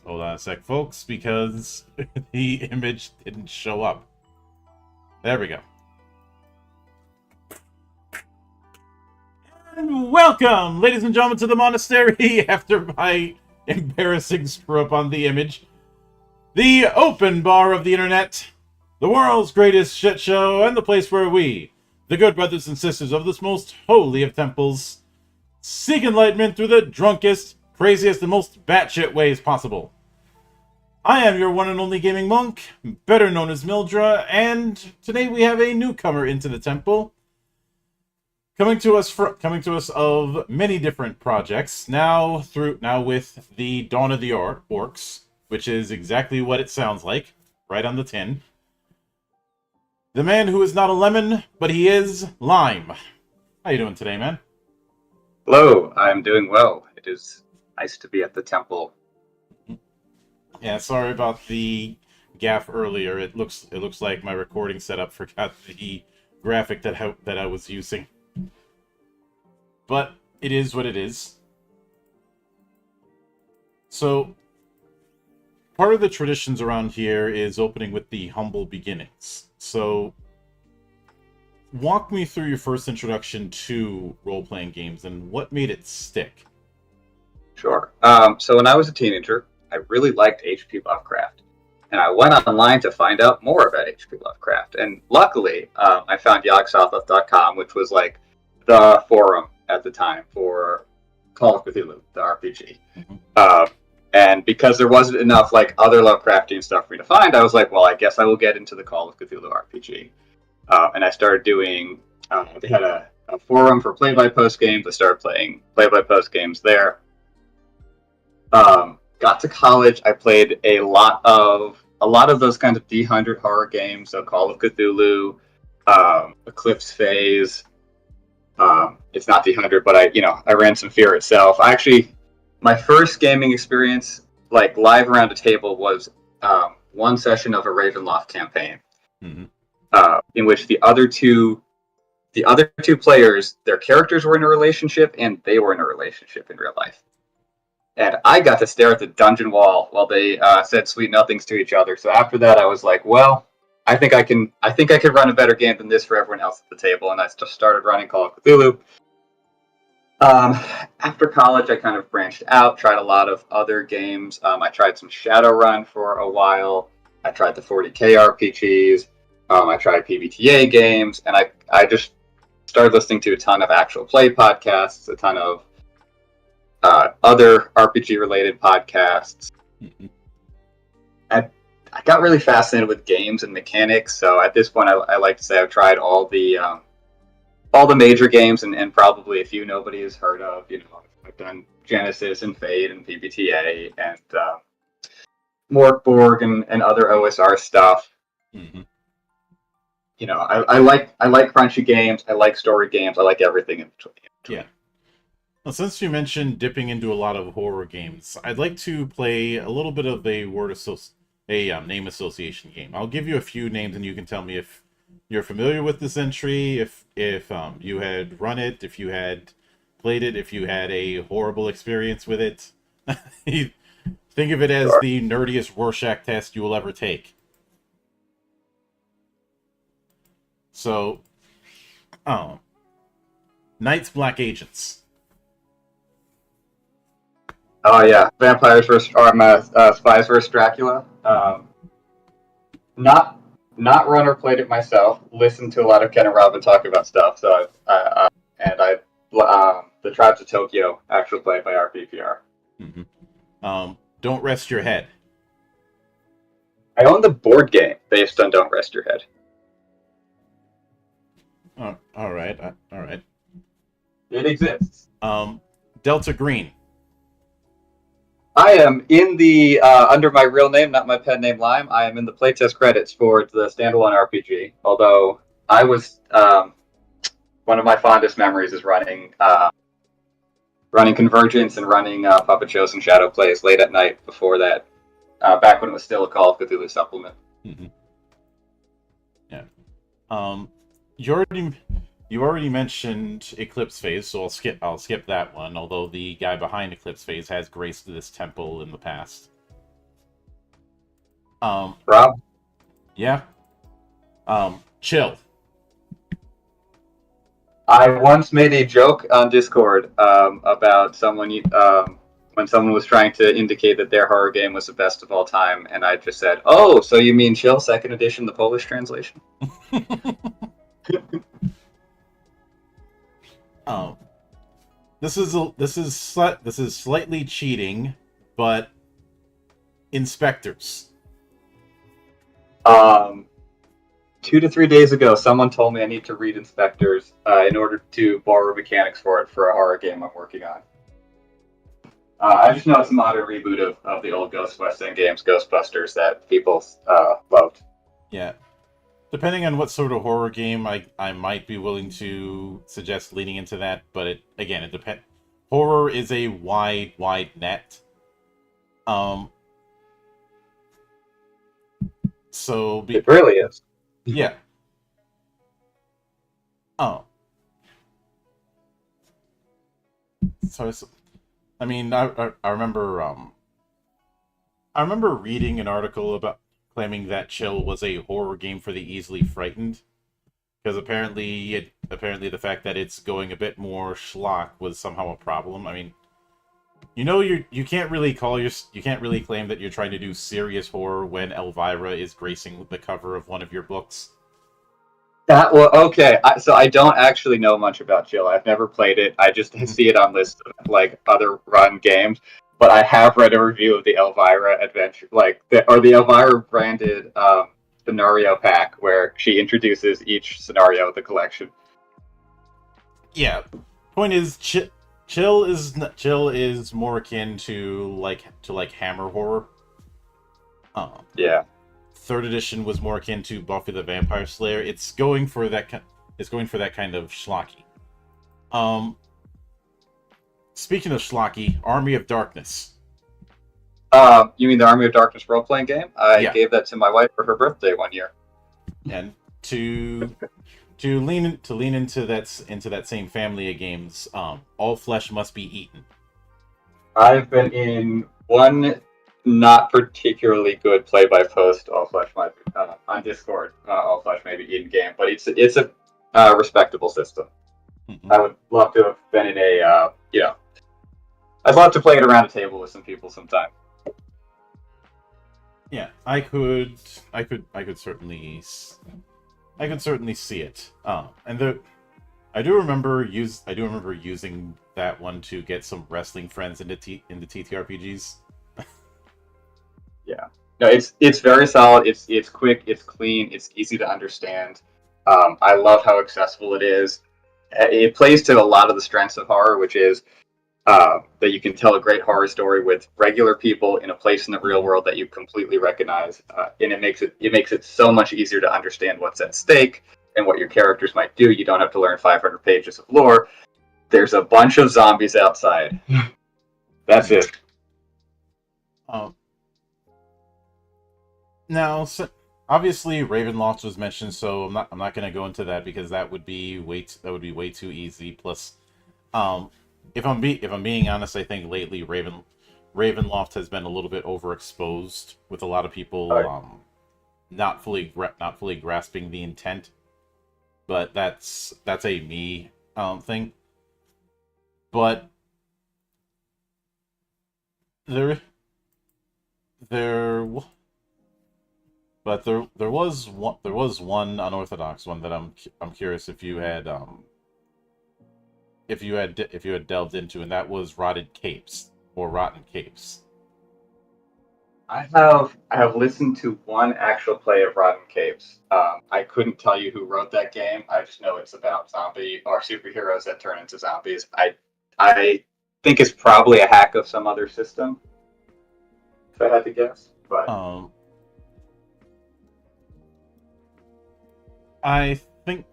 Hold on a sec, folks, because the image didn't show up. There we go. And welcome, ladies and gentlemen, to the monastery after my embarrassing screw-up on the image. The open bar of the internet, the world's greatest shit show, and the place where we, the good brothers and sisters of this most holy of temples, seek enlightenment through the drunkest, craziest, and most batshit ways possible. I am your one and only gaming monk, better known as Mildra, and today we have a newcomer into the temple, coming to us of many different projects. Now with the Dawn of the Orcs, which is exactly what it sounds like, right on the tin. The man who is not a lemon, but he is Lyme. How you doing today, man? Hello, I'm doing well. It is nice to be at the temple. Yeah, sorry about the gaffe earlier. It looks like my recording setup forgot the graphic that I was using. But it is what it is. So, part of the traditions around here is opening with the humble beginnings. So, walk me through your first introduction to role-playing games and what made it stick. Sure. So when I was a teenager, I really liked H.P. Lovecraft. And I went online to find out more about H.P. Lovecraft. And luckily, I found YogSouthwest.com, which was like the forum at the time for Call of Cthulhu, the RPG. Mm-hmm. And because there wasn't enough like other Lovecraftian stuff for me to find, I was like, well, I guess I will get into the Call of Cthulhu RPG. And I started doing, they had a forum for play-by-post games. I started playing play-by-post games there. Got to college, I played a lot of a lot of those kinds of D100 horror games, so Call of Cthulhu, Eclipse Phase. It's not D100, but I ran some Fear itself. My first gaming experience, like live around a table, was one session of a Ravenloft campaign, in which the other two players, their characters were in a relationship, and they were in a relationship in real life. And I got to stare at the dungeon wall while they said sweet nothings to each other. So after that, I was like, well, I think I can run a better game than this for everyone else at the table. And I just started running Call of Cthulhu. After college, I kind of branched out, tried a lot of other games. I tried some Shadowrun for a while. I tried the 40K RPGs. I tried PBTA games, and I just started listening to a ton of actual play podcasts, a ton of other RPG-related podcasts. I got really fascinated with games and mechanics, so at this point, I like to say I've tried all the major games and probably a few nobody has heard of. I've done Genesis and Fate and PBTA and Morkborg and other OSR stuff. I like crunchy games. I like story games. I like everything in between. Yeah. Well, since you mentioned dipping into a lot of horror games, I'd like to play a little bit of a name association game. I'll give you a few names, and you can tell me if you're familiar with this entry, if you had run it, if you had played it, if you had a horrible experience with it. Think of it as the nerdiest Rorschach test you will ever take. So, Night's Black Agents. Oh yeah, Spies vs. Dracula. Not run or played it myself. Listened to a lot of Ken and Robin talk about stuff. So the Tribes of Tokyo, actually played by RPPR. Don't Rest Your Head. I own the board game based on Don't Rest Your Head. All right. It exists. Delta Green. I am in the under my real name, not my pen name Lyme. I am in the playtest credits for the standalone RPG. Although I was one of my fondest memories is running Convergence and running puppet shows and shadow plays late at night. Before that, back when it was still a Call of Cthulhu supplement. Yeah. You already mentioned Eclipse Phase, so I'll skip that one, although the guy behind Eclipse Phase has graced this temple in the past. Rob? Yeah. Chill. I once made a joke on Discord about someone when someone was trying to indicate that their horror game was the best of all time, and I just said, "Oh, so you mean Chill, second edition, the Polish translation?" This is slightly cheating, but Inspectors. 2 to 3 days ago, someone told me I need to read Inspectors in order to borrow mechanics for it for a horror game I'm working on. I just know it's a modern reboot of the old Ghostbusting games, Ghostbusters, that people loved. Yeah. Depending on what sort of horror game, I might be willing to suggest leaning into that, but it depends. Horror is a wide net. It really is. Yeah. So I mean, I remember reading an article about claiming that Chill was a horror game for the easily frightened, because apparently the fact that it's going a bit more schlock was somehow a problem. I mean, you can't really claim that you're trying to do serious horror when Elvira is gracing the cover of one of your books. Okay. So I don't actually know much about Chill. I've never played it. I just see it on lists of other run games. But I have read a review of the Elvira adventure, the Elvira branded scenario pack, where she introduces each scenario of the collection. Yeah. Point is, Chill is more akin to Hammer horror. Yeah. third edition was more akin to Buffy the Vampire Slayer. It's going for that. It's going for that kind of schlocky. Um, Speaking of schlocky, Army of Darkness. You mean the Army of Darkness role-playing game? I Yeah. gave that to my wife for her birthday one year. And to lean into that same family of games, all flesh must be eaten. I've been in one not particularly good play-by-post All Flesh might be, on Discord. All Flesh may be in game, but it's a respectable system. Mm-hmm. I would love to have been in a I'd love to play it around a table with some people sometime. Yeah, I could certainly see it. And I do remember using that one to get some wrestling friends into TTRPGs. Yeah, no, it's very solid. It's quick, it's clean, it's easy to understand. I love how accessible it is. It plays to a lot of the strengths of horror, which is that you can tell a great horror story with regular people in a place in the real world that you completely recognize, and it makes it so much easier to understand what's at stake and what your characters might do. You don't have to learn 500 pages of lore. There's a bunch of zombies outside. That's it. Now, obviously, Ravenloft was mentioned, so I'm not going to go into that because that would be way too easy. Plus, if I'm being honest, I think lately Ravenloft has been a little bit overexposed with a lot of people not fully grasping the intent. But that's a me thing. But there was one unorthodox one that I'm curious if you had delved into, and that was Rotted Capes or Rotten Capes. I have listened to one actual play of Rotten Capes. I couldn't tell you who wrote that game. I just know it's about zombie or superheroes that turn into zombies. I think it's probably a hack of some other system, if I had to guess. But I think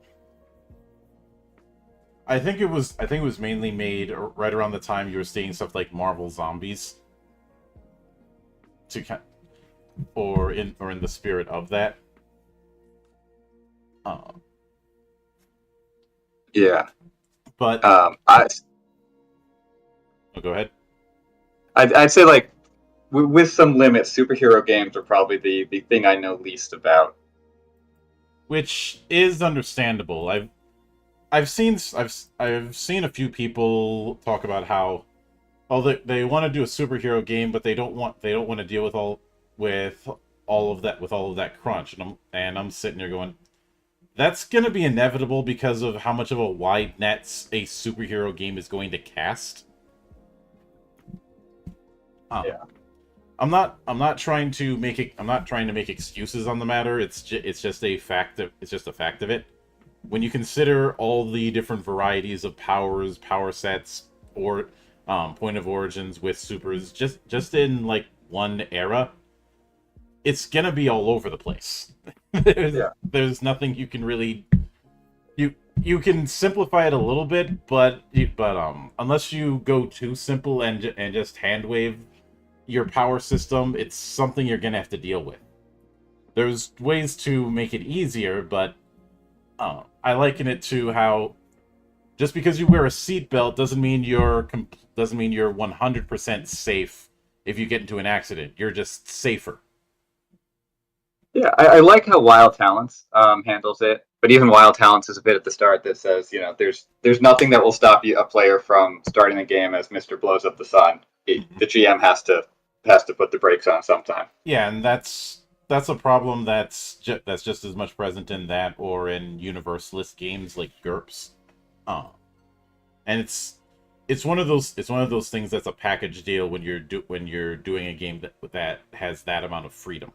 it was mainly made right around the time you were seeing stuff like Marvel Zombies, or in the spirit of that. Yeah, but oh, go ahead. I'd say, like, with some limits, superhero games are probably the thing I know least about. Which is understandable. I've seen a few people talk about how, they want to do a superhero game, but they don't want to deal with all of that crunch, and I'm sitting there going, that's going to be inevitable because of how much of a wide net a superhero game is going to cast. Yeah. I'm not trying to make excuses on the matter. It's just a fact of it. When you consider all the different varieties of powers, power sets, or point of origins with supers, just in like one era, it's gonna be all over the place. There's nothing you can really you can simplify it a little bit, but unless you go too simple and just hand wave your power system, it's something you're gonna have to deal with. There's ways to make it easier, but I liken it to how just because you wear a seatbelt doesn't mean you're 100% safe if you get into an accident. You're just safer. Yeah, I like how Wild Talents handles it, but even Wild Talents is a bit at the start that says, there's nothing that will stop a player from starting the game as Mr. Blows Up the Sun. The GM has to put the brakes on sometime. Yeah, and that's a problem that's just as much present in that or in universalist games like GURPS. And it's one of those things that's a package deal when you're doing a game that has that amount of freedom.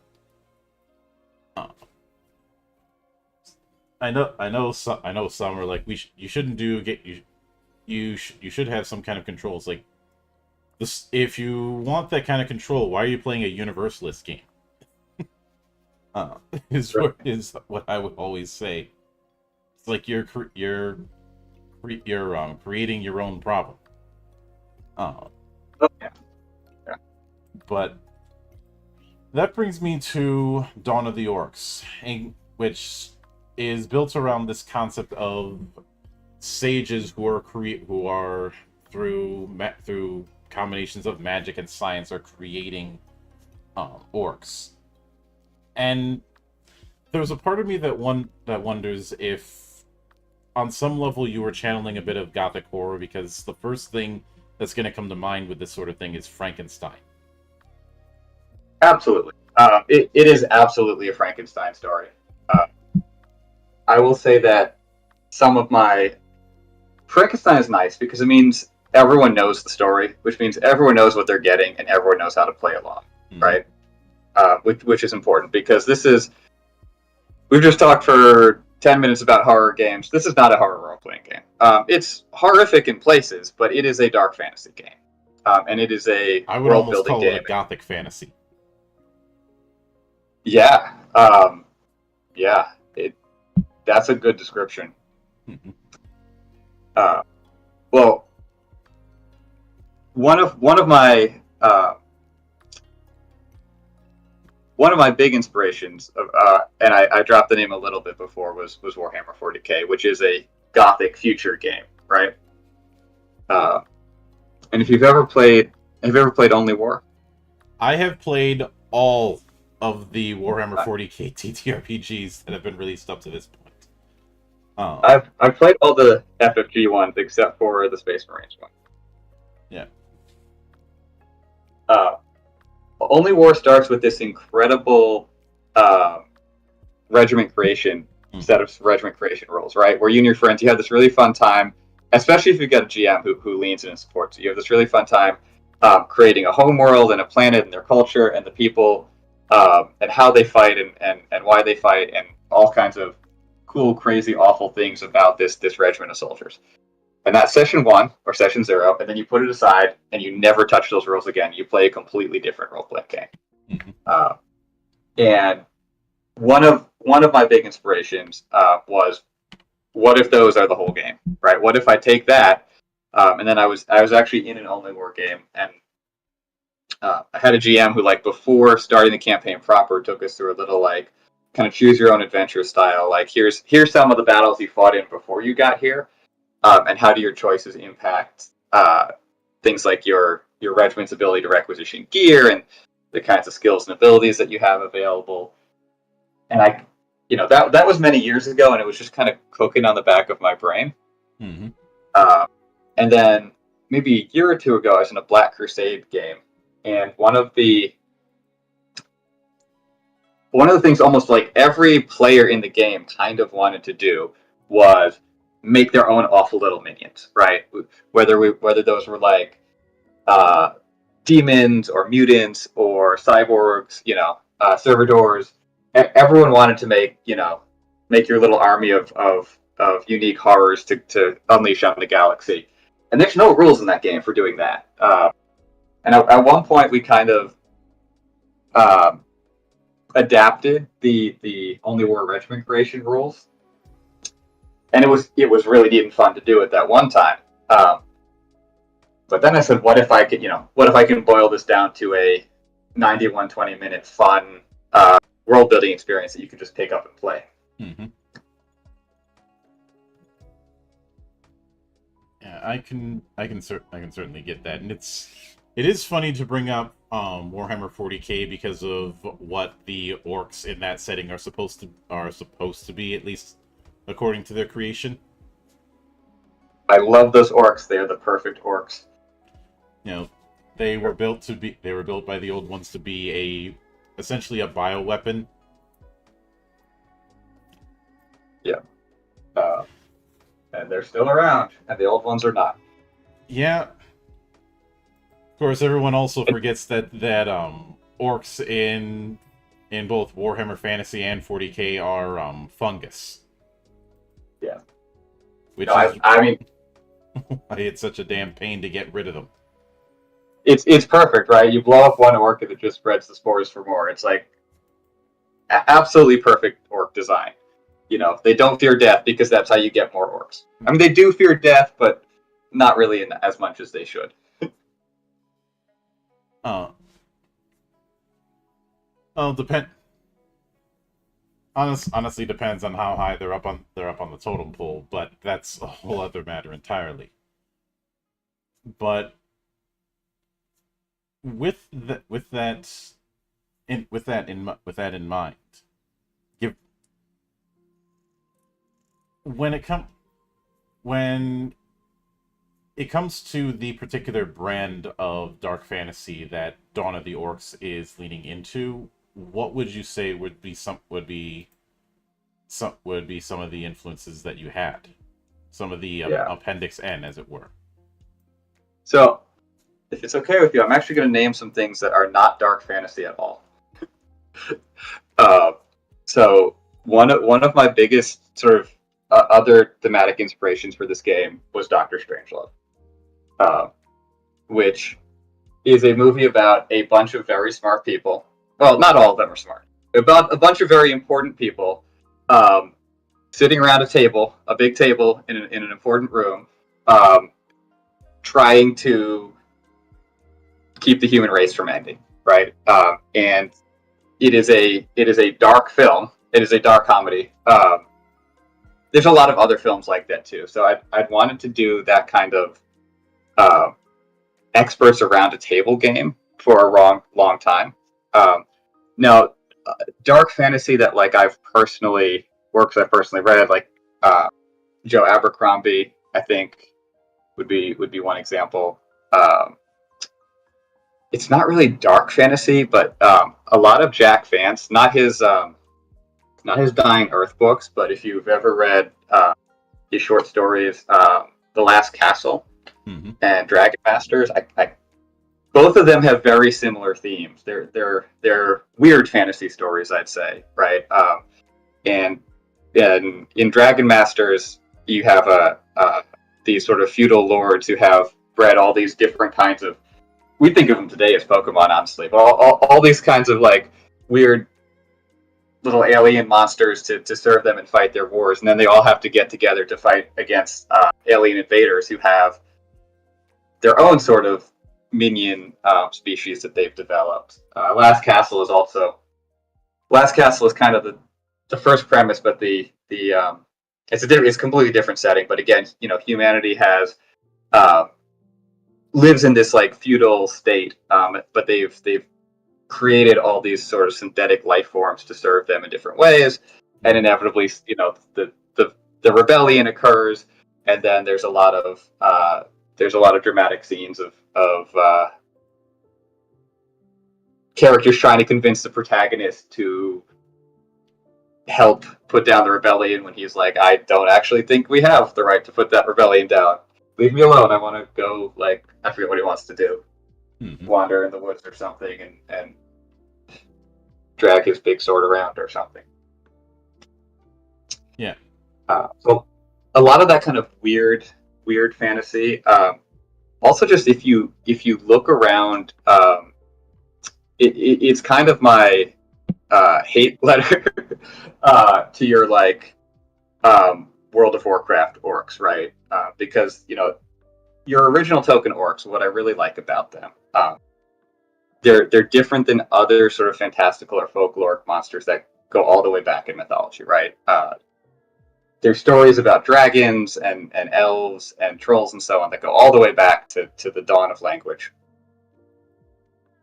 I know some are like, you shouldn't you should have some kind of controls like this. If you want that kind of control, why are you playing a universalist game? Uh, is what I would always say. It's like you're creating your own problem. Uh, Oh, yeah. Yeah. but that brings me to Dawn of the Orcs, which is built around this concept of sages who are through combinations of magic and science are creating orcs. And there's a part of me that wonders if on some level you were channeling a bit of gothic horror, because the first thing that's going to come to mind with this sort of thing is Frankenstein. Absolutely. It is absolutely a Frankenstein story. Uh, I will say that some of my Frankenstein is nice because it means everyone knows the story, which means everyone knows what they're getting and everyone knows how to play along, right? Which is important because we've just talked for 10 minutes about horror games. This is not a horror role playing game. It's horrific in places, but it is a dark fantasy game. And it is a I would world almost building call game. it a gothic fantasy. Yeah. Yeah. That's a good description. Well, one of my big inspirations, and I dropped the name a little bit before, was Warhammer 40K, which is a gothic future game, right? And if you've ever played Only War? I have played all of the Warhammer 40k TTRPGs that have been released up to this point. I've played all the FFG ones except for the Space Marines one. Yeah. Only War starts with this incredible regiment creation set of regiment creation rules, right? Where you and your friends, you have this really fun time, especially if you've got a GM who leans in and supports you. You have this really fun time creating a home world and a planet and their culture and the people and how they fight and why they fight and all kinds of cool, crazy, awful things about this regiment of soldiers. And that's session 1 or session 0, and then you put it aside and you never touch those rules again. You play a completely different role-playing game. And one of my big inspirations was, what if those are the whole game, right? What if I take that, and then I was actually in an Only War game, and I had a GM who, like, before starting the campaign proper, took us through a little, like, kind of choose your own adventure style. Like, here's some of the battles you fought in before you got here, and how do your choices impact things like your regiment's ability to requisition gear and the kinds of skills and abilities that you have available. And that was many years ago, and it was just kind of cooking on the back of my brain. Mm-hmm. And then maybe a year or two ago, I was in a Black Crusade game, and one of the things almost like every player in the game kind of wanted to do was make their own awful little minions, right? Whether those were like demons or mutants or cyborgs, servitors. Everyone wanted to make your little army of unique horrors to unleash on the galaxy. And there's no rules in that game for doing that. And at one point, we kind of adapted the Only War regiment creation rules, and it was really neat and fun to do it that one time. But then I said, what if I can boil this down to a 90-120 minute fun world building experience that you can just pick up and play? Mm-hmm. Yeah, I can certainly get that, and it is funny to bring up Warhammer 40k because of what the orcs in that setting are supposed to be, at least according to their creation. I love those orcs. They are the perfect orcs. They were built by the old ones to be essentially a bioweapon. Yeah. And they're still around, and the old ones are not. Yeah. Of course, everyone also forgets that orcs in both Warhammer Fantasy and 40k are fungus. Yeah. Which I mean, it's such a damn pain to get rid of them. It's perfect, right? You blow up one orc and it just spreads the spores for more. It's like absolutely perfect orc design. You know, they don't fear death because that's how you get more orcs. I mean, they do fear death, but not really in as much as they should. Oh, well, honestly depends on how high they're up on the totem pole, but that's a whole other matter entirely. But with that in mind, give when it come when it comes to the particular brand of dark fantasy that Dawn of the Orcs is leaning into, what would you say would be some of the influences that you had, some of the Yeah. Appendix N, as it were? So, if it's okay with you, I'm actually going to name some things that are not dark fantasy at all. Uh, so one of my biggest sort of other thematic inspirations for this game was Doctor Strangelove, uh, which is a movie about a bunch of very smart people. Well, not all of them are smart. About a bunch of very important people um, sitting around a big table in an important room, um, trying to keep the human race from ending, right? And it is a dark film. It is a dark comedy. There's a lot of other films like that too. So I'd wanted to do that kind of uh, experts around a table game for a long time. Now, dark fantasy that like works I've personally read, like Joe Abercrombie, I think would be one example. It's not really dark fantasy, but a lot of Jack Vance, not his Dying Earth books, but if you've ever read his short stories, The Last Castle Mm-hmm. and Dragon Masters, both of them have very similar themes. They're weird fantasy stories, I'd say, right? And in Dragon Masters, you have these sort of feudal lords who have bred all these different kinds of. We think of them today as Pokemon, honestly, but all these kinds of like weird little alien monsters to serve them and fight their wars, and then they all have to get together to fight against alien invaders who have their own sort of minion species that they've developed. Last Castle is kind of the first premise, but it's a completely different setting. But again, you know, humanity has lives in this like feudal state, but they've created all these sort of synthetic life forms to serve them in different ways, and inevitably, you know, the rebellion occurs, and then there's a lot of dramatic scenes of characters trying to convince the protagonist to help put down the rebellion when he's like, I don't actually think we have the right to put that rebellion down. Leave me alone. I want to go, like, I forget what he wants to do. Mm-hmm. Wander in the woods or something and drag his big sword around or something. Yeah. So a lot of that kind of weird fantasy. Also, just if you look around, it's kind of my hate letter to your like World of Warcraft orcs, right? Because you know your original token orcs. What I really like about them, they're different than other sort of fantastical or folkloric monsters that go all the way back in mythology, right? There's stories about dragons and elves and trolls and so on that go all the way back to the dawn of language.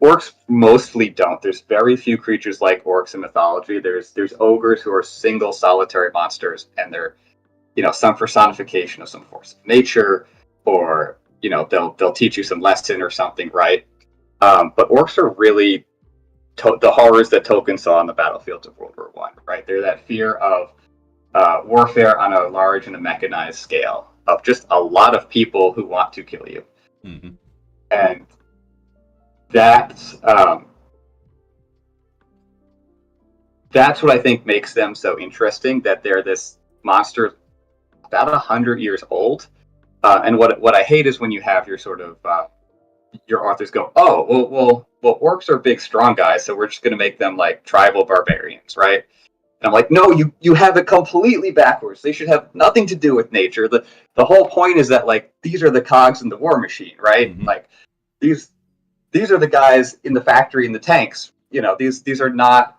Orcs mostly don't. There's very few creatures like orcs in mythology. There's ogres who are single solitary monsters, and they're, you know, some personification of some force of nature, or you know they'll teach you some lesson or something, right? But orcs are really the horrors that Tolkien saw on the battlefields of World War I, right? They're that fear of warfare on a large and a mechanized scale of just a lot of people who want to kill you, Mm-hmm. and that's what I think makes them so interesting. That they're this monster about 100 years old, and what I hate is when you have your sort of your authors go, oh, well, orcs are big, strong guys, so we're just going to make them like tribal barbarians, right? And I'm like, no, you have it completely backwards. They should have nothing to do with nature. The whole point is that like these are the cogs in the war machine, right? Mm-hmm. Like these are the guys in the factory in the tanks. These are not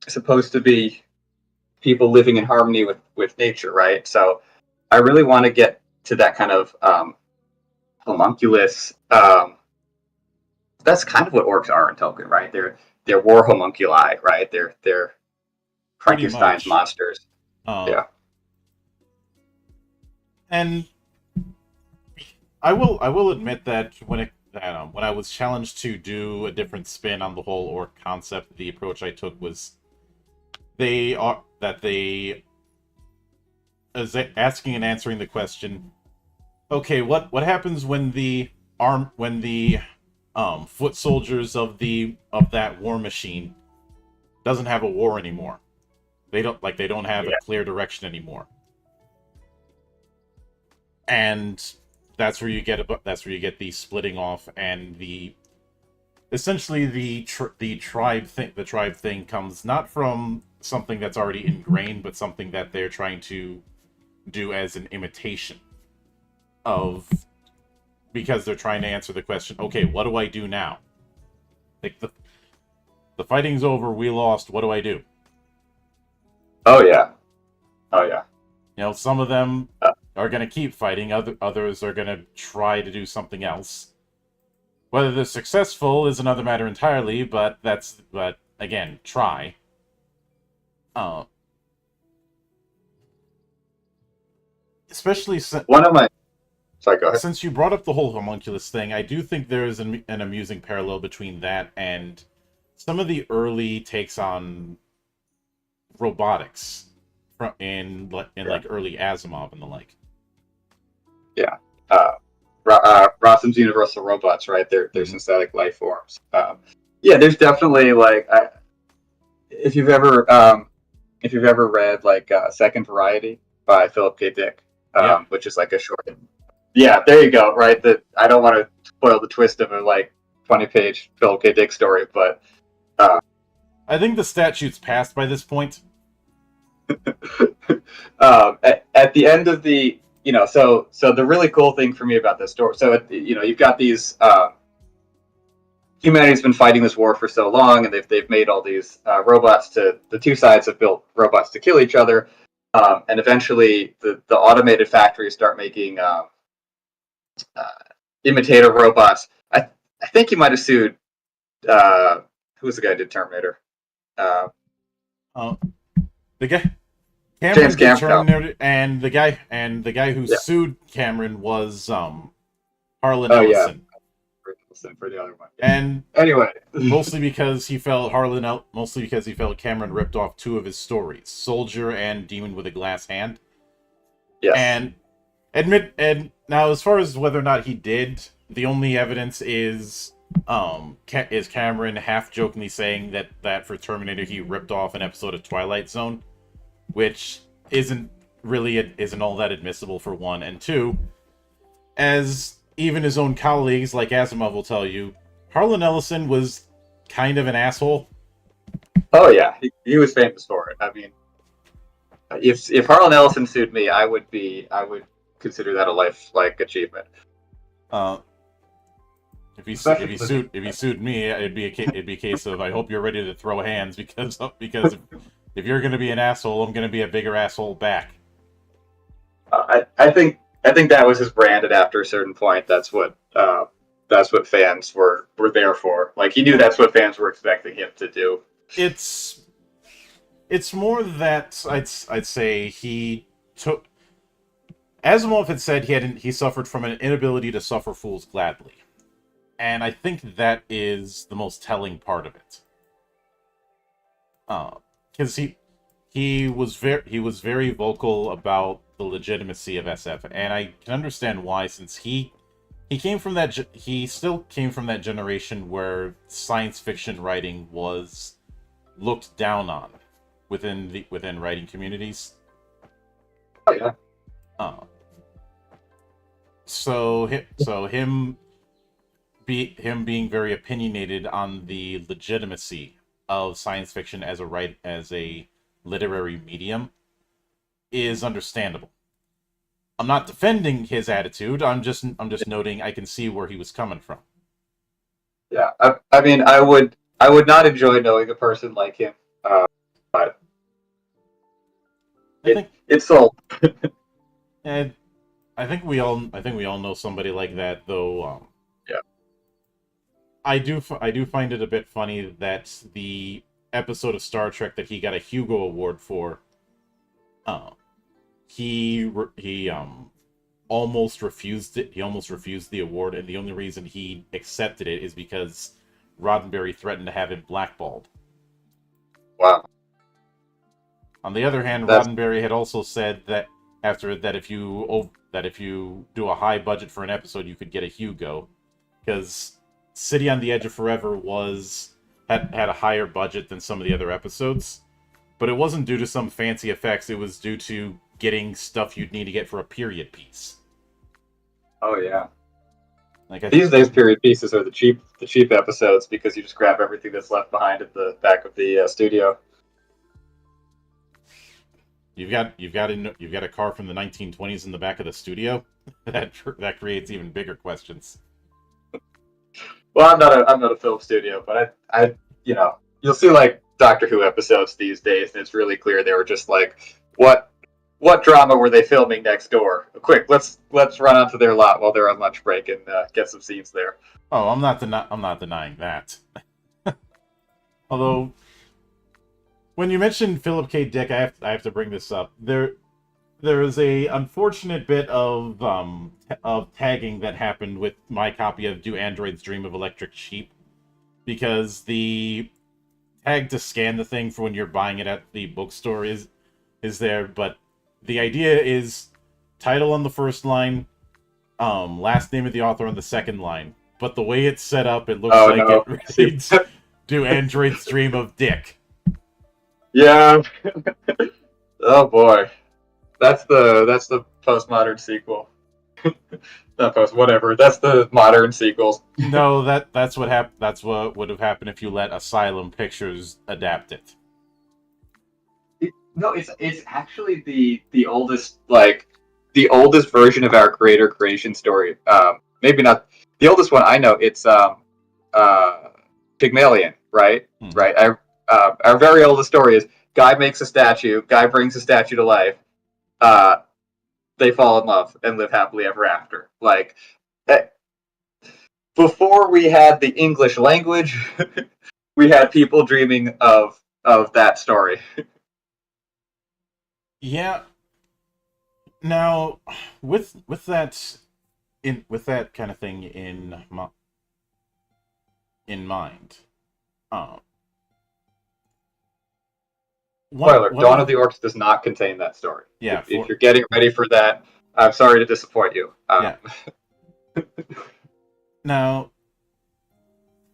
supposed to be people living in harmony with nature, right? So I really want to get to that kind of homunculus. That's kind of what orcs are in Tolkien, right? They're war homunculi, right? They're Pretty Frankenstein's much. monsters. Um, Yeah. and I will admit that when I was challenged to do a different spin on the whole orc concept, the approach I took was they as asking and answering the question, okay, what happens when the foot soldiers of that war machine doesn't have a war anymore? They don't have a Yeah. clear direction anymore. And that's where you get the splitting off, and essentially the tribe thing comes not from something that's already ingrained, but something that they're trying to do as an imitation of, because they're trying to answer the question, okay, what do I do now? Like the fighting's over, we lost, what do I do? Oh yeah. Oh yeah. Some of them Uh, are going to keep fighting, others are going to try to do something else. Whether they're successful is another matter entirely, but again, try. Uh, especially One of my. Sorry, go ahead. since you brought up the whole homunculus thing, I do think there is an amusing parallel between that and some of the early takes on robotics in Yeah. like early Asimov and the like. Yeah. Rossum's Universal Robots, right? They're synthetic life forms. Yeah, there's definitely like if you've ever read like Second Variety by Philip K. Dick, Yep. which is like a short. Yeah, there you go. Right. That I don't want to spoil the twist of a like 20-page Philip K. Dick story, but I think the statute's passed by this point. at the end of the so the really cool thing for me about this story, so you've got these humanity's been fighting this war for so long, and they've made all these robots. The two sides have built robots to kill each other, and eventually the automated factories start making uh, imitator robots. I think he might have sued who was the guy who did Terminator. Uh, the guy James Cameron did Cameron. Terminator, and the guy who Yeah. sued Cameron was Harlan Oh yeah. Ellison, For the other one. and Anyway. mostly because he felt Cameron ripped off two of his stories, Soldier and Demon with a Glass Hand. Yes. And now, as far as whether or not he did, the only evidence is Cameron half jokingly saying that for Terminator he ripped off an episode of Twilight Zone, which isn't all that admissible, for one, and two, as even his own colleagues like Asimov will tell you, Harlan Ellison was kind of an asshole. Oh yeah, he was famous for it. I mean, if Harlan Ellison sued me, I would consider that a life achievement. If he sued me, it'd be a case of, I hope you're ready to throw hands, because if you're going to be an asshole, I'm going to be a bigger asshole back. I think that was his brand, and after a certain point, that's what fans were there for. Like he knew that's what fans were expecting him to do. It's more that I'd say he took. Asimov had said he suffered from an inability to suffer fools gladly, and I think that is the most telling part of it. Because he was very vocal about the legitimacy of SF, and I can understand why, since he still came from that generation where science fiction writing was looked down on within writing communities. Oh yeah. So him him being very opinionated on the legitimacy of science fiction as a literary medium is understandable. I'm not defending his attitude. I'm just noting I can see where he was coming from. Yeah, I mean, I would not enjoy knowing a person like him, but I think it's sold. and I think we all know somebody like that, though. Yeah. I do find it a bit funny that the episode of Star Trek that he got a Hugo Award for, uh, he almost refused it. He almost refused the award, and the only reason he accepted it is because Roddenberry threatened to have him blackballed. Wow. On the other hand, That's Roddenberry had also said that if you do a high budget for an episode, you could get a Hugo, because City on the Edge of Forever had a higher budget than some of the other episodes, but it wasn't due to some fancy effects. It was due to getting stuff you'd need to get for a period piece. Oh yeah. Like These days, period pieces are the cheap episodes because you just grab everything that's left behind at the back of the studio. you've got a car from the 1920s in the back of the studio. that creates even bigger questions. Well, I'm not a film studio, but I you'll see like Doctor Who episodes these days, and it's really clear they were just like, what drama were they filming next door? Quick, let's run onto their lot while they're on lunch break and get some scenes there. Oh, I'm not denying that. Although, when you mentioned Philip K. Dick, I have to bring this up. There is a unfortunate bit of tagging that happened with my copy of Do Androids Dream of Electric Sheep, because the tag to scan the thing for when you're buying it at the bookstore is there, but the idea is title on the first line, last name of the author on the second line. But the way it's set up, it looks it reads Do Androids Dream of Dick. Yeah. Oh boy. That's the postmodern sequel. Not post, whatever. That's the modern sequels. No, that's what would have happened if you let Asylum Pictures adapt it. No, it's actually the oldest version of our creator creation story. Maybe not the oldest one I know. It's Pygmalion, right? Hmm. Right. Our very oldest story is guy makes a statue, guy brings the statue to life. They fall in love and live happily ever after. Like before we had the English language, we had people dreaming of that story. Yeah. Now, with that kind of thing in mind, Spoiler: Dawn of the Orcs does not contain that story. Yeah. If you're getting ready for that, I'm sorry to disappoint you. Yeah. Now,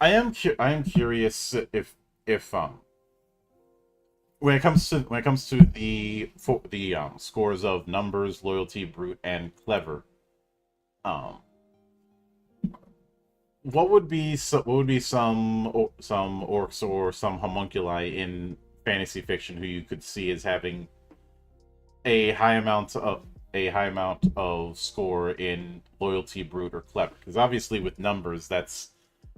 I am curious if when it comes to the scores of numbers, loyalty, brute, and clever, what would be some orcs or some homunculi in fantasy fiction who you could see as having a high amount of score in loyalty, brute, or clever? Because obviously with numbers, that's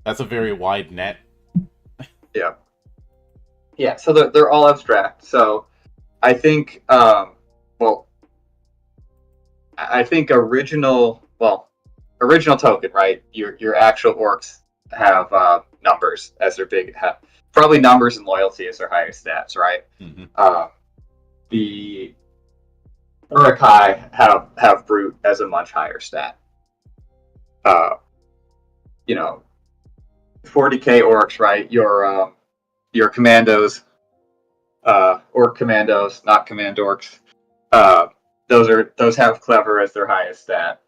a very wide net. Yeah. Yeah, so they're all abstract. So I think, I think original token, right? Your actual orcs have numbers as their big, probably numbers and loyalty as their highest stats, right? Mm-hmm. The Urukai have brute as a much higher stat. 40k orcs, right? Your commandos, orc commandos, not command orcs. Those have clever as their highest stat.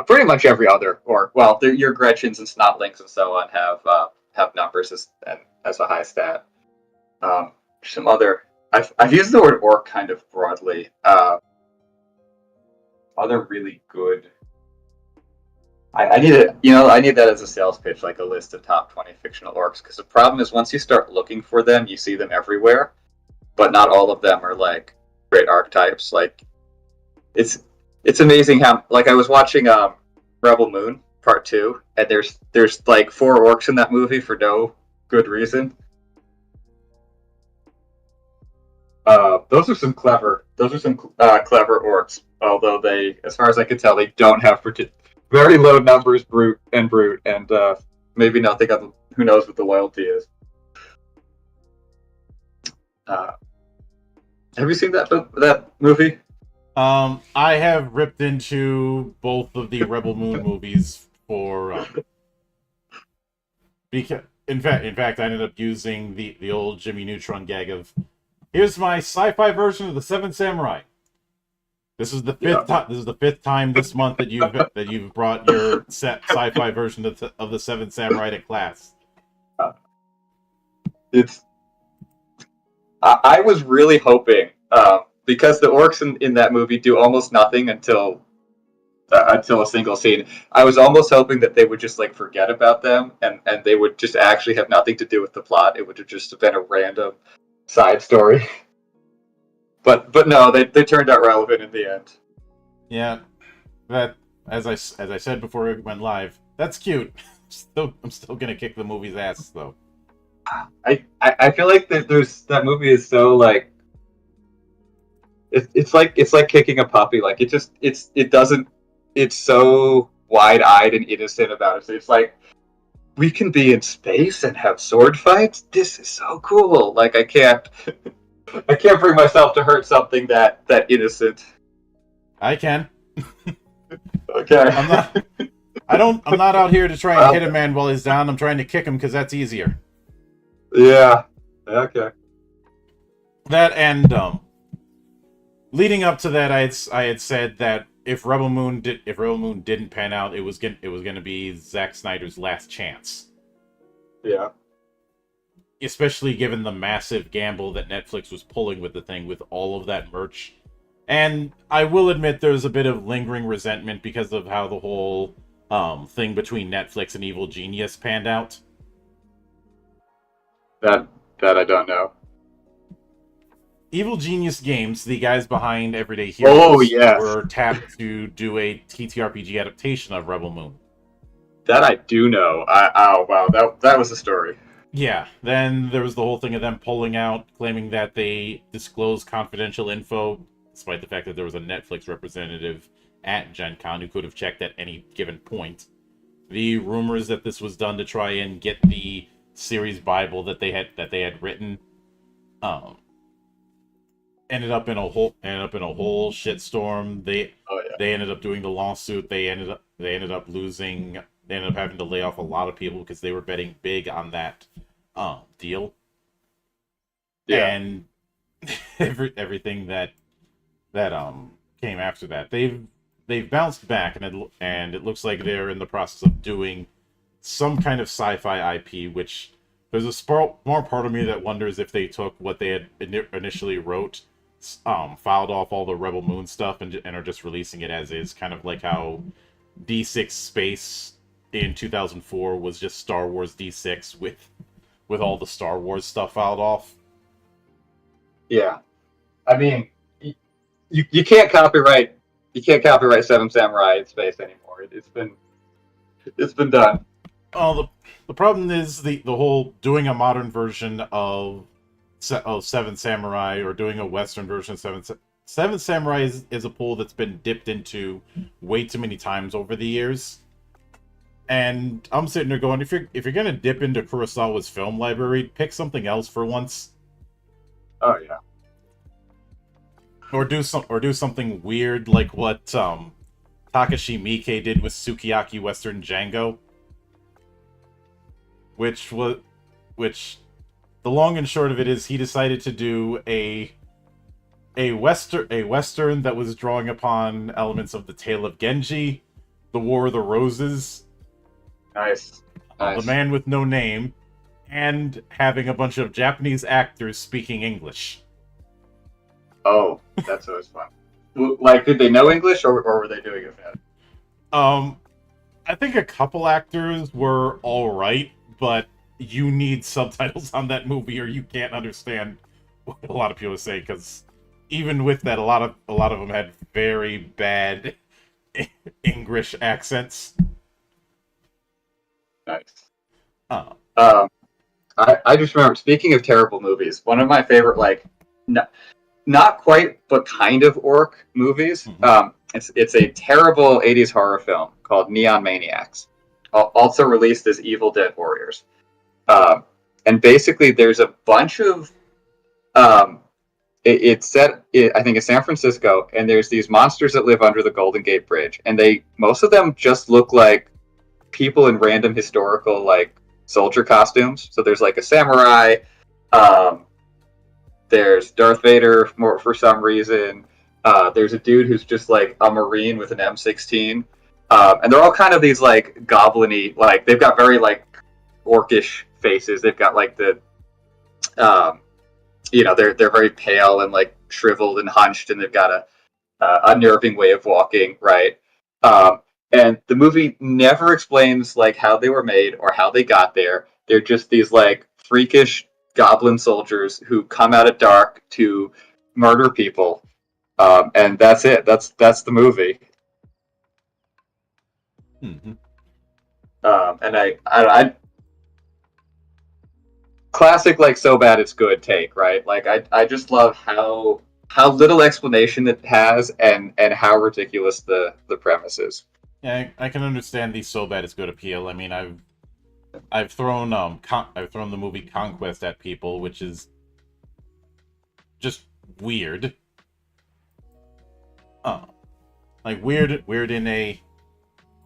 Pretty much every other orc, well, your Gretchens and Snotlings and so on have numbers as a high stat. Some other, I've used the word orc kind of broadly. Other really good I need it. I need that as a sales pitch, like a list of top 20 fictional orcs. Because the problem is, once you start looking for them, you see them everywhere, but not all of them are like great archetypes. Like it's it's amazing how like I was watching Rebel Moon Part Two, and there's like 4 orcs in that movie for no good reason. Those are some clever orcs. Although they, as far as I can tell, they don't have very low numbers, brute, and maybe nothing of who knows what the loyalty is. Uh, have you seen that movie? I have ripped into both of the Rebel Moon movies for because in fact I ended up using the old Jimmy Neutron gag of here's my sci-fi version of the Seven Samurai. This is the fifth time. This is the 5th time this month that you've brought your sci-fi version of the Seven Samurai to class. It's. I was really hoping because the orcs in that movie do almost nothing until a single scene. I was almost hoping that they would just like forget about them and they would just actually have nothing to do with the plot. It would have just been a random side story. But no, they turned out relevant in the end. Yeah, that as I said before it went live, that's cute. I'm still gonna kick the movie's ass though. I feel like that movie is so like it's like kicking a puppy. Like it doesn't it's so wide eyed and innocent about it. So it's like we can be in space and have sword fights. This is so cool. Like I can't bring myself to hurt something that innocent. I can. Okay. I'm not out here to try and hit a man while he's down. I'm trying to kick him because that's easier. Yeah. Okay. That and leading up to that, I had said that if Rebel Moon didn't pan out, it was gonna be Zack Snyder's last chance. Yeah. Especially given the massive gamble that Netflix was pulling with the thing, with all of that merch. And I will admit there's a bit of lingering resentment because of how the whole thing between Netflix and Evil Genius panned out. That I don't know. Evil Genius Games, the guys behind Everyday Heroes, yes. were tapped to do a TTRPG adaptation of Rebel Moon. That I do know. Oh wow, that was a story. Yeah, then there was the whole thing of them pulling out, claiming that they disclosed confidential info, despite the fact that there was a Netflix representative at Gen Con who could have checked at any given point. The rumors that this was done to try and get the series Bible that they had written ended up in a whole shitstorm. They ended up doing the lawsuit. They ended up losing. They ended up having to lay off a lot of people because they were betting big on that deal. Yeah. And everything that came after that, they've bounced back, and it looks like they're in the process of doing some kind of sci-fi IP, which there's a small part of me that wonders if they took what they had initially wrote, filed off all the Rebel Moon stuff, and are just releasing it as is, kind of like how D6 Space in 2004 was just Star Wars D6 with all the Star Wars stuff filed off. Yeah, I mean, you can't copyright Seven Samurai in space anymore. It's been done. Oh, the problem is the whole doing a modern version of Seven Samurai or doing a Western version of Seven Samurai is a pool that's been dipped into way too many times over the years. And I'm sitting there going, if you're gonna dip into Kurosawa's film library, pick something else for once. Oh yeah. Or do something weird like what Takashi Miike did with Sukiyaki Western Django. Which the long and short of it is he decided to do a western that was drawing upon elements of The Tale of Genji, The War of the Roses, Nice. The Man with No Name, and having a bunch of Japanese actors speaking English. Oh, that's always fun. Like, did they know English, or were they doing it bad? I think a couple actors were all right, but you need subtitles on that movie, or you can't understand what a lot of people say. Because even with that, a lot of them had very bad English accents. Nice. Oh. I just remember, speaking of terrible movies, one of my favorite, like, not quite, but kind of orc movies. It's a terrible 80s horror film called Neon Maniacs, also released as Evil Dead Warriors. And basically, there's a bunch of it's set, I think, in San Francisco, and there's these monsters that live under the Golden Gate Bridge, and most of them just look like people in random historical, like, soldier costumes. So there's like a samurai, there's Darth Vader for some reason. There's a dude who's just like a Marine with an M16, and they're all kind of these like goblin-y, like they've got very like orcish faces. They've got like the they're very pale and like shriveled and hunched, and they've got a unnerving way of walking, right? And the movie never explains like how they were made or how they got there. They're just these like freakish goblin soldiers who come out of dark to murder people, and that's it. That's the movie. Mm-hmm. And I classic, like, so bad it's good take, right? Like I just love how little explanation it has, and how ridiculous the premise is. Yeah, I can understand the so bad it's good appeal. I mean, I've thrown the movie Conquest at people, which is just weird. Like weird in a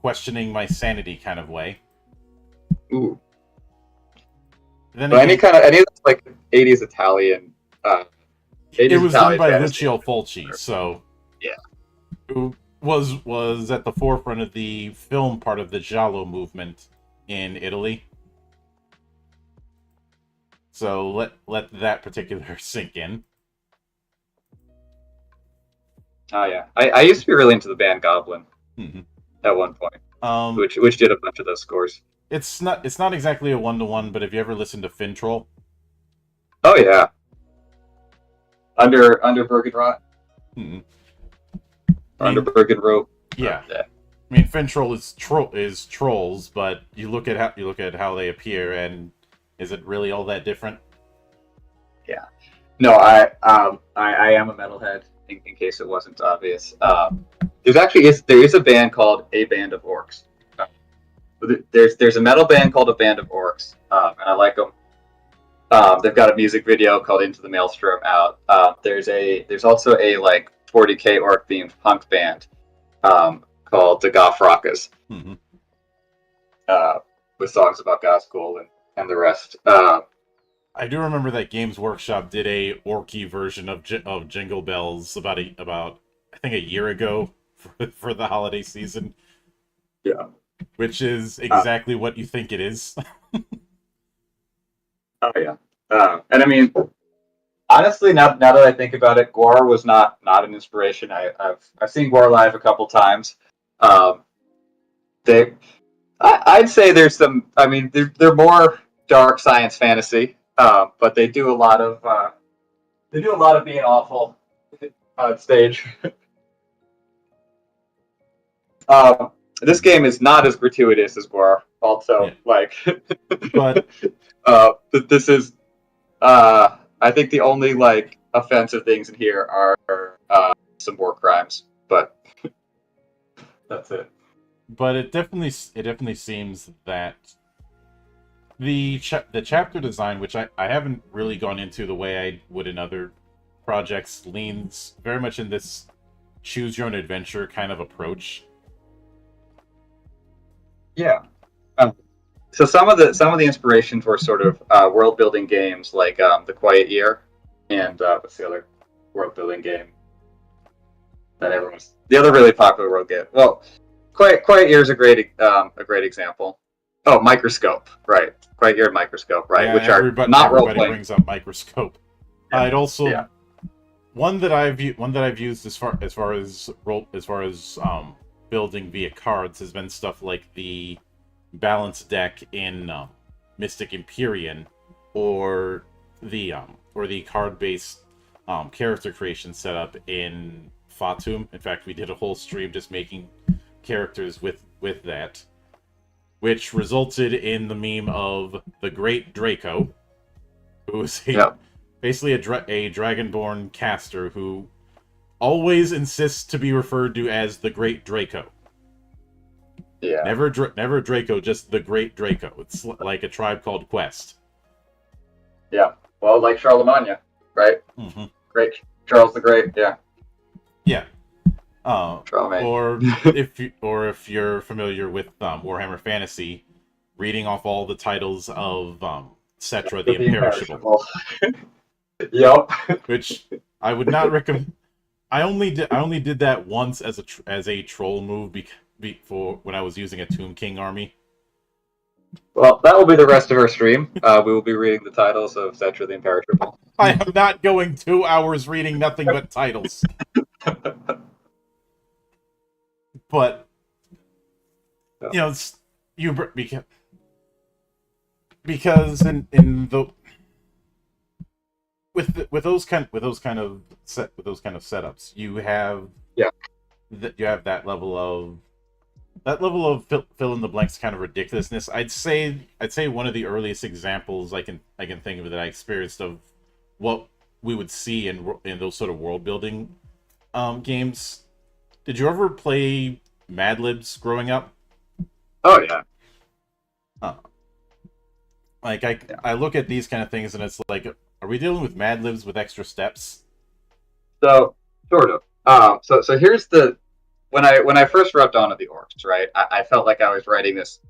questioning my sanity kind of way. Ooh. Then But any of those like 80s Italian. It was done by fantasy. Lucio Fulci, so yeah, who was at the forefront of the film part of the Giallo movement in Italy. So let that particular sink in. Oh yeah, I used to be really into the band Goblin at one point, which did a bunch of those scores. It's not exactly a 1-to-1, but have you ever listened to Fintroll? Oh yeah, under Bergenrot. Under Bergenroth. Yeah. I mean, Fintroll is trolls, but you look at how they appear, and is it really all that different? Yeah. No, I am a metalhead. In case it wasn't obvious, there is a band called A Band of Orcs. There's a metal band called A Band of Orcs, and I like them. They've got a music video called Into the Maelstrom out. There's also a like 40k orc themed punk band called the Goth Rockas, with songs about Gospel and the rest. I do remember that Games Workshop did a orky version of Jingle Bells about I think a year ago for the holiday season. Yeah, which is exactly what you think it is. Oh yeah, and I mean, honestly, now that I think about it, Gore was not an inspiration. I've seen Gore live a couple times. I'd say there's some. I mean, they're more dark science fantasy, but they do a lot of being awful on stage. This game is not as gratuitous as Gore. Also, like, but this is. I think the only like offensive things in here are some war crimes, but that's it. But it definitely seems that the chapter design, which I haven't really gone into the way I would in other projects, leans very much in this choose your own adventure kind of approach. Yeah. So some of the inspirations were sort of world building games like The Quiet Year, and what's the other world building game that the other really popular world game? Well, Quiet Year is a great example. Oh, Microscope, right? Quiet Year and Microscope, right? Yeah, which are not role playing. Everybody brings up Microscope. Yeah. I'd also one that I've used as far as building via cards has been stuff like the balance deck in Mystic Empyrean, or the card-based character creation setup in Fatum. In fact, we did a whole stream just making characters with that, which resulted in the meme of the Great Draco, who is basically a Dragonborn caster who always insists to be referred to as the Great Draco. Yeah. Never Draco, just the Great Draco. It's like a tribe called Quest. Yeah. Well, like Charlemagne, right? Mm-hmm. Great Charles the Great. Yeah. Yeah. Charlemagne. Or if you're familiar with Warhammer Fantasy, reading off all the titles of Cetra the Imperishable. Yep. Which I would not recommend. I only did that once as a troll move before when I was using a Tomb King army. Well, that will be the rest of our stream. We will be reading the titles of Cetra the Imperishable. I am not going 2 hours reading nothing but titles. But you know, because in the with those kind of setups, you have that level of fill in the blanks kind of ridiculousness. I'd say one of the earliest examples I can think of that I experienced of what we would see in those sort of world building games. Did you ever play Mad Libs growing up? Oh yeah. Like I look at these kind of things and it's like, are we dealing with Mad Libs with extra steps? So sort of. So here's the when I first rubbed onto the Orcs, right? I felt like I was writing this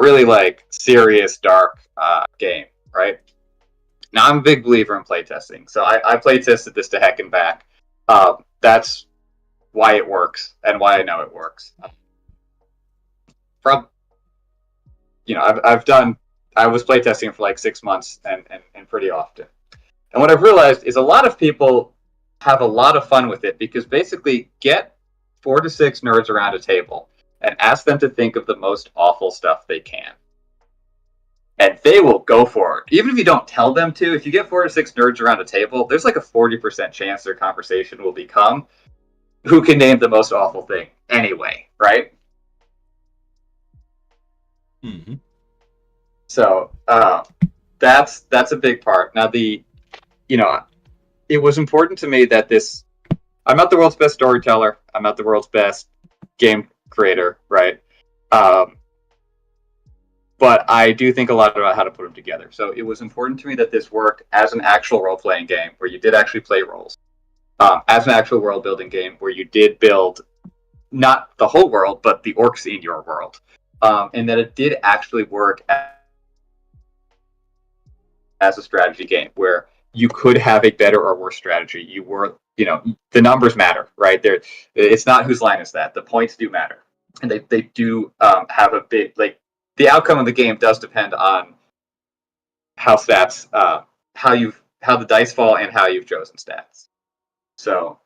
really like serious dark game, right? Now I'm a big believer in playtesting, so I playtested this to heck and back. That's why it works and why I know it works. I was playtesting for like 6 months and pretty often. And what I've realized is a lot of people have a lot of fun with it because basically get 4 to 6 nerds around a table and ask them to think of the most awful stuff they can. And they will go for it. Even if you don't tell them to, if you get 4 to 6 nerds around a table, there's like a 40% chance their conversation will become who can name the most awful thing anyway, right? Mm-hmm. So that's a big part. Now it was important to me that I'm not the world's best storyteller. I'm not the world's best game creator, right? But I do think a lot about how to put them together. So it was important to me that this worked as an actual role-playing game where you did actually play roles. As an actual world-building game where you did build not the whole world, but the orcs in your world. And that it did actually work as a strategy game where you could have a better or worse strategy. The numbers matter, right? It's not whose line is that. The points do matter. And they do have a big, like, the outcome of the game does depend on how the dice fall and how you've chosen stats. So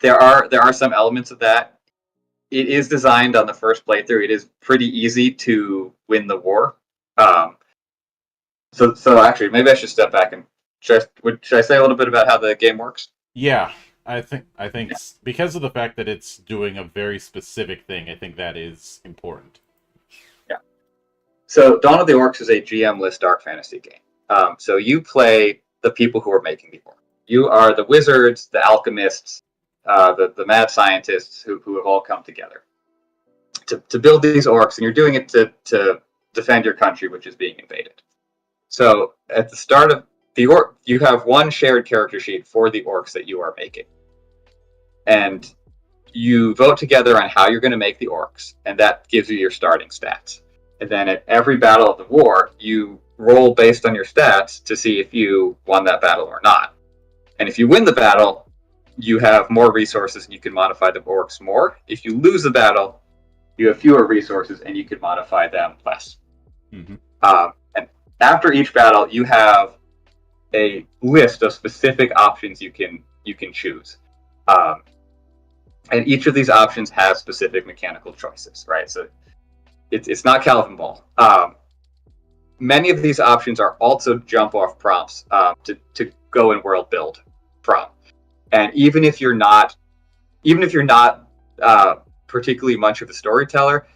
there are some elements of that. It is designed on the first playthrough. It is pretty easy to win the war. So actually, maybe I should step back and should I say a little bit about how the game works? Yeah, I think because of the fact that it's doing a very specific thing, I think that is important. Yeah. So Dawn of the Orcs is a GM-less dark fantasy game. So you play the people who are making the orcs. You are the wizards, the alchemists, the mad scientists who have all come together to build these orcs, and you're doing it to defend your country, which is being invaded. So at the start of the orc, you have one shared character sheet for the orcs that you are making, and you vote together on how you're going to make the orcs, and that gives you your starting stats. And then at every battle of the war, you roll based on your stats to see if you won that battle or not. And if you win the battle, you have more resources and you can modify the orcs more. If you lose the battle, you have fewer resources and you can modify them less. Mm-hmm. And after each battle, you have a list of specific options you can choose. And each of these options has specific mechanical choices, right? So it's not Calvin Ball. Many of these options are also jump off prompts to go and world build from. And even if you're not particularly much of a storyteller,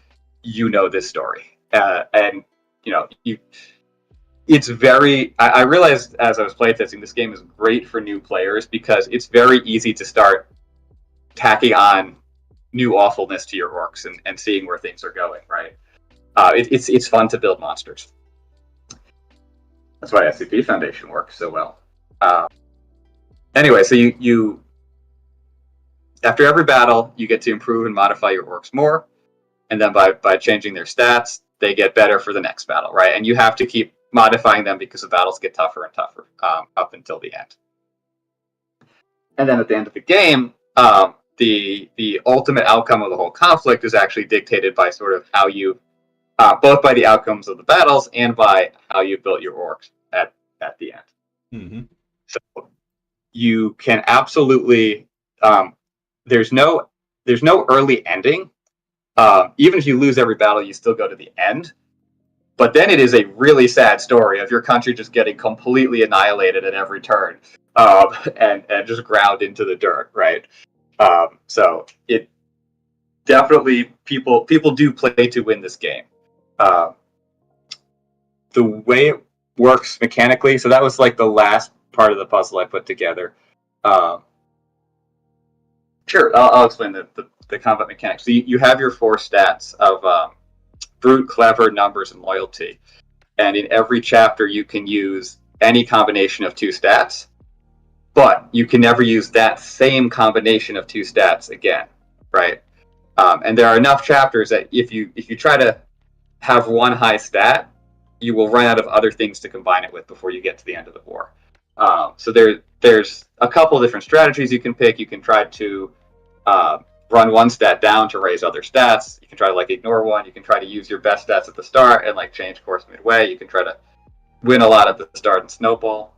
you know this story, and it's very. I realized as I was playtesting, this game is great for new players because it's very easy to start tacking on new awfulness to your orcs and seeing where things are going. Right? It's fun to build monsters. That's why SCP Foundation works so well. Anyway, so you after every battle, you get to improve and modify your orcs more, and then by changing their stats, they get better for the next battle, right? And you have to keep modifying them because the battles get tougher and tougher up until the end. And then at the end of the game, the ultimate outcome of the whole conflict is actually dictated by sort of how you, both by the outcomes of the battles and by how you built your orcs at the end. Mm-hmm. So you can absolutely, there's no early ending. Even if you lose every battle, you still go to the end. But then it is a really sad story of your country just getting completely annihilated at every turn, and just ground into the dirt, right? So it definitely people do play to win this game. The way it works mechanically, so that was like the last part of the puzzle I put together. Sure, I'll explain the combat mechanics. So you have your 4 stats of brute, clever, numbers, and loyalty. And in every chapter, you can use any combination of 2 stats, but you can never use that same combination of 2 stats again, right? And there are enough chapters that if you try to have one high stat, you will run out of other things to combine it with before you get to the end of the war. So there's a couple of different strategies you can pick. You can try to run one stat down to raise other stats. You can try to like ignore one. You can try to use your best stats at the start and like change course midway. You can try to win a lot at the start and snowball.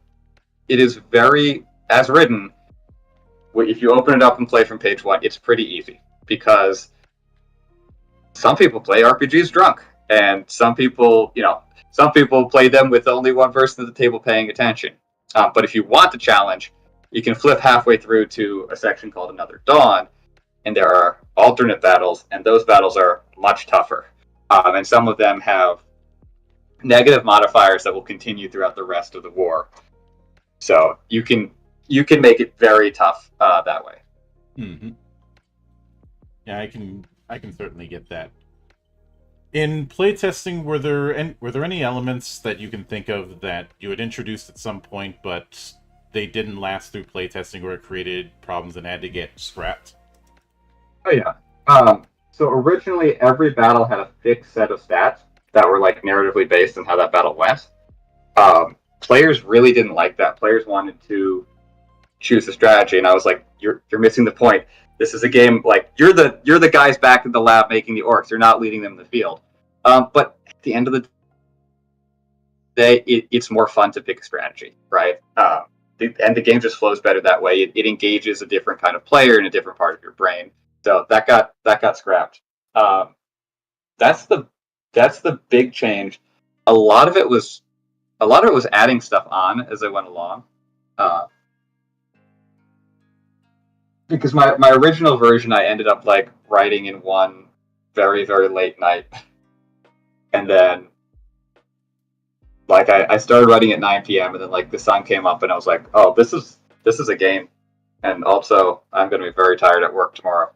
It is very, as written, if you open it up and play from page 1, it's pretty easy because some people play RPGs drunk, and some people play them with only one person at the table paying attention. But if you want the challenge, you can flip halfway through to a section called Another Dawn, and there are alternate battles, and those battles are much tougher. And some of them have negative modifiers that will continue throughout the rest of the war. So you can make it very tough that way. Mm-hmm. Yeah, I can certainly get that. In playtesting, were there any elements that you can think of that you had introduced at some point, but they didn't last through playtesting, or it created problems and had to get scrapped? Oh yeah. So originally, every battle had a fixed set of stats that were like narratively based on how that battle went. Players really didn't like that. Players wanted to choose a strategy, and I was like, "You're missing the point. This is a game like you're the guys back in the lab making the orcs. You're not leading them in the field." But at the end of the day, it's more fun to pick a strategy, right? And the game just flows better that way. It engages a different kind of player in a different part of your brain. So that got scrapped. That's the big change. A lot of it was adding stuff on as I went along. Because my original version I ended up like writing in one very, very late night. And then like I started writing at 9 p.m. and then like the sun came up and I was like, oh, this is a game. And also I'm gonna be very tired at work tomorrow.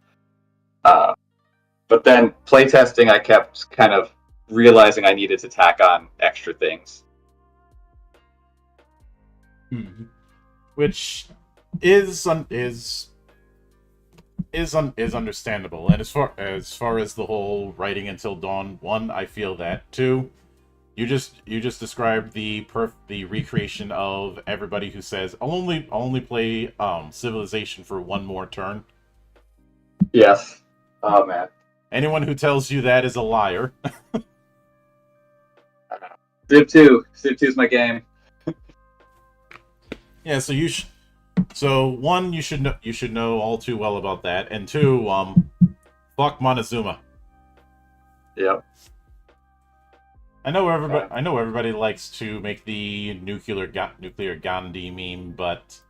But then playtesting, I kept kind of realizing I needed to tack on extra things. Mm-hmm. Which is understandable, and as far as the whole writing until dawn one, I feel that too. You just described the recreation of everybody who says I'll only play Civilization for one more turn. Yes. Oh man. Anyone who tells you that is a liar. Civ 2 is my game. Yeah, so So one, you should know all too well about that, and two, fuck Montezuma. Yep. I know everybody likes to make the nuclear Gandhi meme, but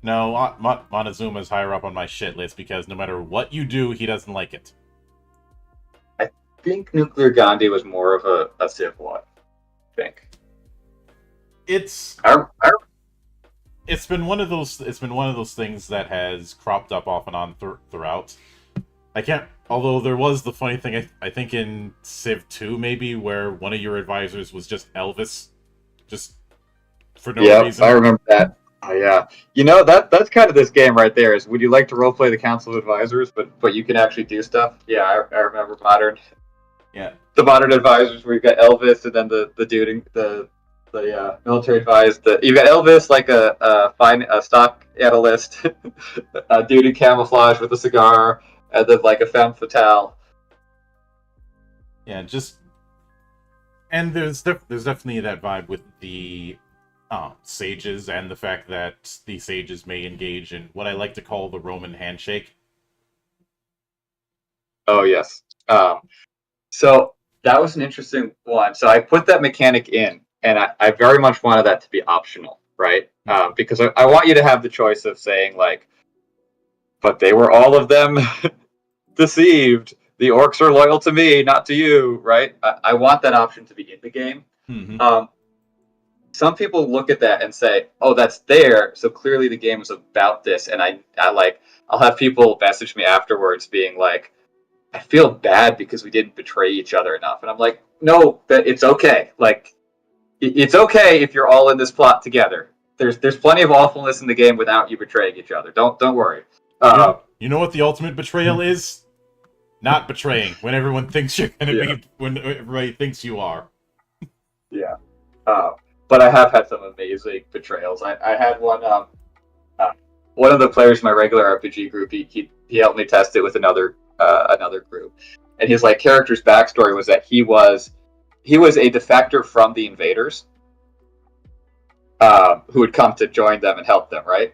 no, Montezuma is higher up on my shit list because no matter what you do, he doesn't like it. I think Nuclear Gandhi was more of a Civ one. I think. It's I it's been one of those things that has cropped up off and on throughout. I can't. Although there was the funny thing, I think in Civ 2 maybe, where one of your advisors was just Elvis, just for no reason. I remember that. Oh, yeah, that's kind of this game right there. Is would you like to roleplay the Council of Advisors, but you can actually do stuff? Yeah, I remember modern. Yeah. The modern advisors where you've got Elvis and then the dude the military advised. You've got Elvis like a stock analyst, a dude in camouflage with a cigar, and then like a femme fatale. Yeah, and there's definitely that vibe with the sages and the fact that the sages may engage in what I like to call the Roman handshake. Oh yes. So that was an interesting one. So I put that mechanic in, and I very much wanted that to be optional, right? Because I want you to have the choice of saying like, but they were all of them deceived. The orcs are loyal to me, not to you, right? I want that option to be in the game. Mm-hmm. Some people look at that and say, "Oh, that's there, so clearly the game is about this." And I'll have people message me afterwards, being like, "I feel bad because we didn't betray each other enough." And I'm like, "No, that it's okay. Like, it's okay if you're all in this plot together. There's plenty of awfulness in the game without you betraying each other. Don't worry." You know what the ultimate betrayal is? Not betraying when everyone thinks you're gonna be, when everybody thinks you are. Yeah. But I have had some amazing betrayals. I had one of the players in my regular RPG group. He helped me test it with another group, and his like character's backstory was that he was a defector from the invaders, who had come to join them and help them, right?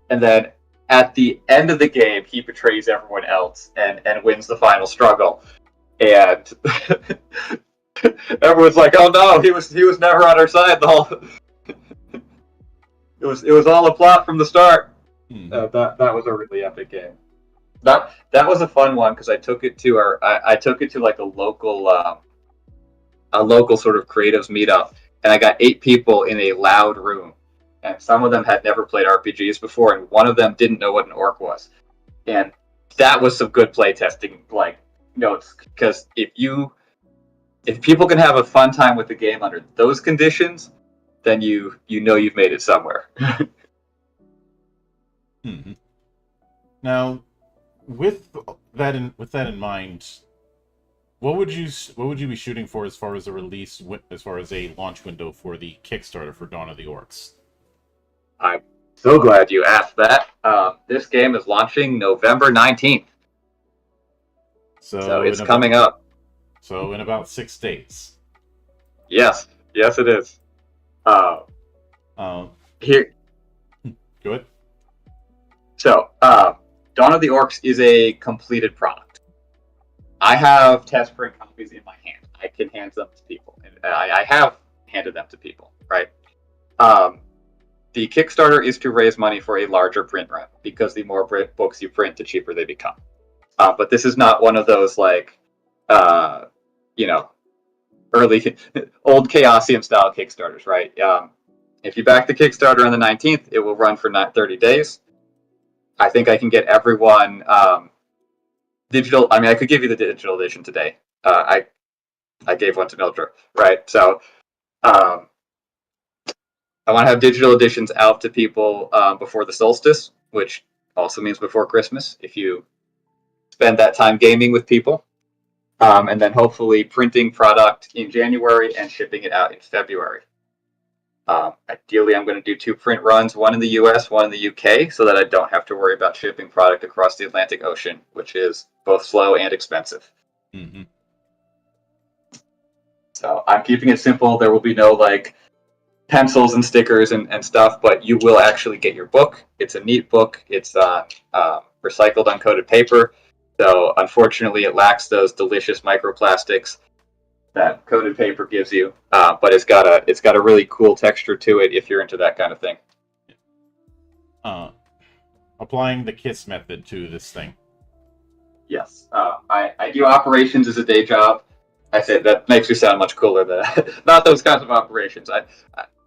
And then at the end of the game, he betrays everyone else and wins the final struggle, and everyone's like, "Oh no, he was never on our side. The whole it was all a plot from the start." That was a really epic game. That was a fun one because I took it to like a local sort of creatives meetup, and I got 8 people in a loud room, and some of them had never played RPGs before, and one of them didn't know what an orc was, and that was some good play testing like notes, because if people can have a fun time with the game under those conditions, then you know you've made it somewhere. Mm-hmm. Now, with that in mind, what would you be shooting for as far as a release, as far as a launch window for the Kickstarter for Dawn of the Orcs? I'm so glad you asked that. This game is launching November 19th, so it's coming up. So in about 6 days. Yes, it is. Here. Go ahead. So, Dawn of the Orcs is a completed product. I have test print copies in my hand. I can hand them to people. I have handed them to people, right? The Kickstarter is to raise money for a larger print run, because the more books you print, the cheaper they become. But this is not one of those like, early old Chaosium style Kickstarters, right? If you back the Kickstarter on the 19th, it will run for 30 days. I think I can get everyone digital. I mean, I could give you the digital edition today. I gave one to Mildred, right? So I want to have digital editions out to people before the solstice, which also means before Christmas, if you spend that time gaming with people. And then hopefully printing product in January and shipping it out in February. Ideally, I'm going to do 2 print runs, one in the US, one in the UK, so that I don't have to worry about shipping product across the Atlantic Ocean, which is both slow and expensive. Mm-hmm. So I'm keeping it simple. There will be no like pencils and stickers and stuff, but you will actually get your book. It's a neat book. It's recycled uncoated paper. So unfortunately, it lacks those delicious microplastics that coated paper gives you, but it's got a really cool texture to it if you're into that kind of thing. Applying the KISS method to this thing. Yes, I do operations as a day job. I say that makes me sound much cooler than not those kinds of operations.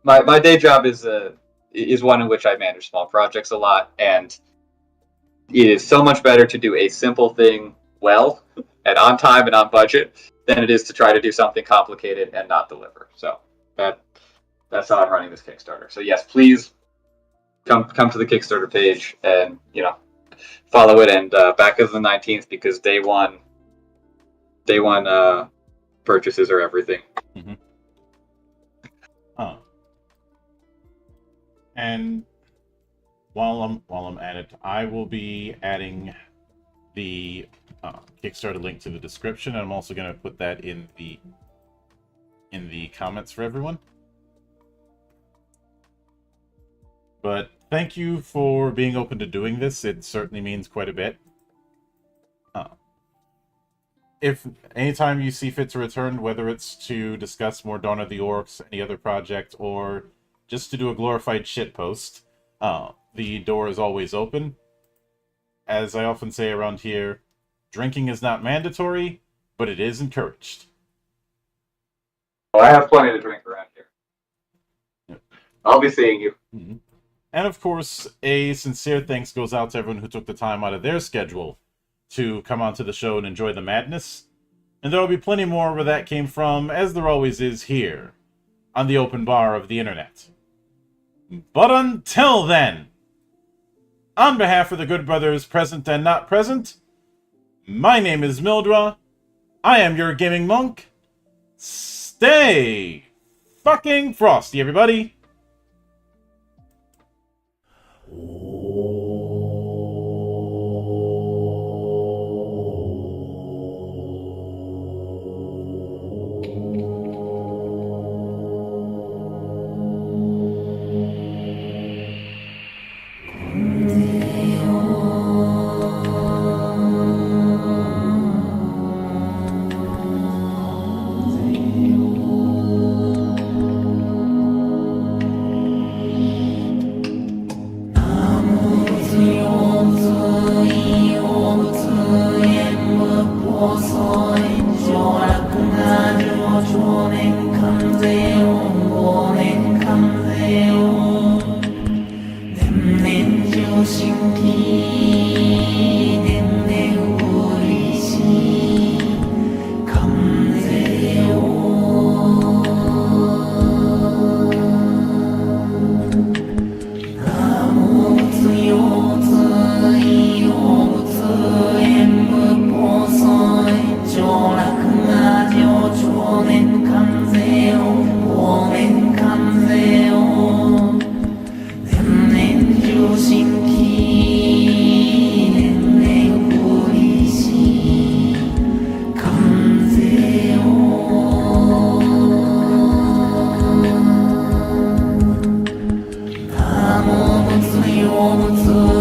My day job is one in which I manage small projects a lot, and it is so much better to do a simple thing well and on time and on budget than it is to try to do something complicated and not deliver. So that's how I'm running this Kickstarter. So yes, please come to the Kickstarter page and follow it, and back as the 19th, because day one purchases are everything. Mm-hmm. And while I'm at it, I will be adding the Kickstarter link to the description, and I'm also going to put that in the comments for everyone. But thank you for being open to doing this. It certainly means quite a bit. If anytime you see fit to return, whether it's to discuss more Dawn of the Orcs, any other project, or just to do a glorified shitpost, the door is always open. As I often say around here, drinking is not mandatory, but it is encouraged. Well, I have plenty to drink around here. Yep. I'll be seeing you. Mm-hmm. And of course, a sincere thanks goes out to everyone who took the time out of their schedule to come onto the show and enjoy the madness. And there will be plenty more where that came from, as there always is here, on the open bar of the internet. But until then, on behalf of the good brothers present and not present, my name is Mildra, I am your gaming monk. Stay fucking frosty, everybody! Om